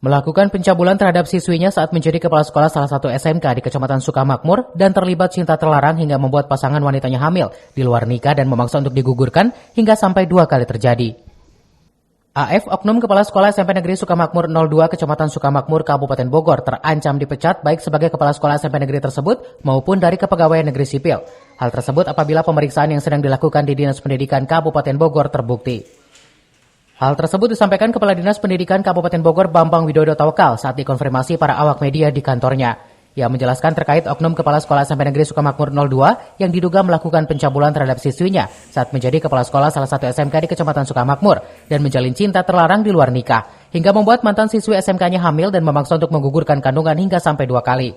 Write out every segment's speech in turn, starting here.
melakukan pencabulan terhadap siswinya saat menjadi kepala sekolah salah satu SMK di Kecamatan Sukamakmur dan terlibat cinta terlarang hingga membuat pasangan wanitanya hamil di luar nikah dan memaksa untuk digugurkan hingga sampai 2 kali terjadi. AF, oknum kepala sekolah SMP Negeri Sukamakmur 02 Kecamatan Sukamakmur, Kabupaten Bogor, terancam dipecat baik sebagai kepala sekolah SMP Negeri tersebut maupun dari Kepegawaian Negeri Sipil. Hal tersebut apabila pemeriksaan yang sedang dilakukan di Dinas Pendidikan Kabupaten Bogor terbukti. Hal tersebut disampaikan Kepala Dinas Pendidikan Kabupaten Bogor Bambang Widodo Tawakal saat dikonfirmasi para awak media di kantornya. Ia menjelaskan terkait oknum Kepala Sekolah SMP Negeri Sukamakmur 02 yang diduga melakukan pencabulan terhadap siswinya saat menjadi Kepala Sekolah salah satu SMK di Kecamatan Sukamakmur dan menjalin cinta terlarang di luar nikah, hingga membuat mantan siswi SMK-nya hamil dan memaksa untuk menggugurkan kandungan hingga sampai 2 kali.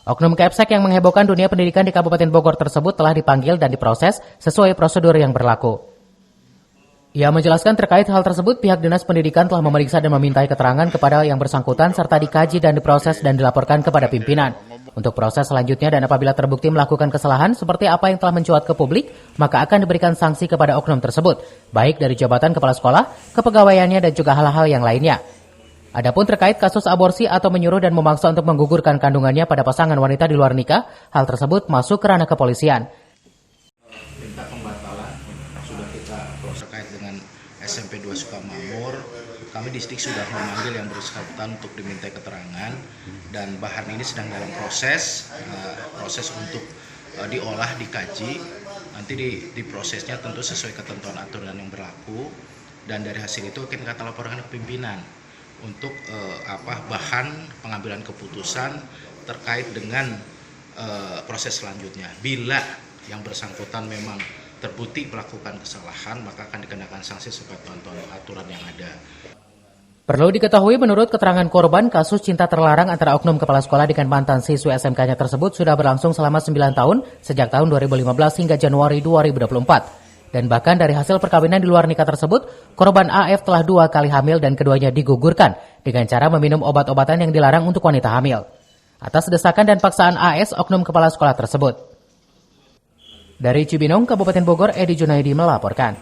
Oknum Kepsek yang menghebohkan dunia pendidikan di Kabupaten Bogor tersebut telah dipanggil dan diproses sesuai prosedur yang berlaku. Ia menjelaskan terkait hal tersebut, pihak Dinas Pendidikan telah memeriksa dan memintai keterangan kepada yang bersangkutan serta dikaji dan diproses dan dilaporkan kepada pimpinan. Untuk proses selanjutnya dan apabila terbukti melakukan kesalahan seperti apa yang telah mencuat ke publik, maka akan diberikan sanksi kepada oknum tersebut, baik dari jabatan kepala sekolah, kepegawaiannya dan juga hal-hal yang lainnya. Adapun terkait kasus aborsi atau menyuruh dan memaksa untuk menggugurkan kandungannya pada pasangan wanita di luar nikah, hal tersebut masuk ke ranah kepolisian. Minta pembatalan sudah kita terkait dengan SMP 2 Sukamakmur. Kami distrik sudah memanggil yang bersangkutan untuk dimintai keterangan dan bahan ini sedang dalam proses untuk diolah, dikaji. Nanti di prosesnya tentu sesuai ketentuan aturan yang berlaku dan dari hasil itu kita laporkan ke pimpinan untuk bahan pengambilan keputusan terkait dengan proses selanjutnya. Bila yang bersangkutan memang terbukti melakukan kesalahan, maka akan dikenakan sanksi sesuai ketentuan aturan yang ada. Perlu diketahui menurut keterangan korban, kasus cinta terlarang antara oknum kepala sekolah dengan mantan siswi SMK-nya tersebut sudah berlangsung selama 9 tahun sejak tahun 2015 hingga Januari 2024. Dan bahkan dari hasil perkawinan di luar nikah tersebut, korban AF telah 2 kali hamil dan keduanya digugurkan dengan cara meminum obat-obatan yang dilarang untuk wanita hamil. Atas desakan dan paksaan AS, oknum kepala sekolah tersebut. Dari Cibinong, Kabupaten Bogor, Edi Junaidi melaporkan.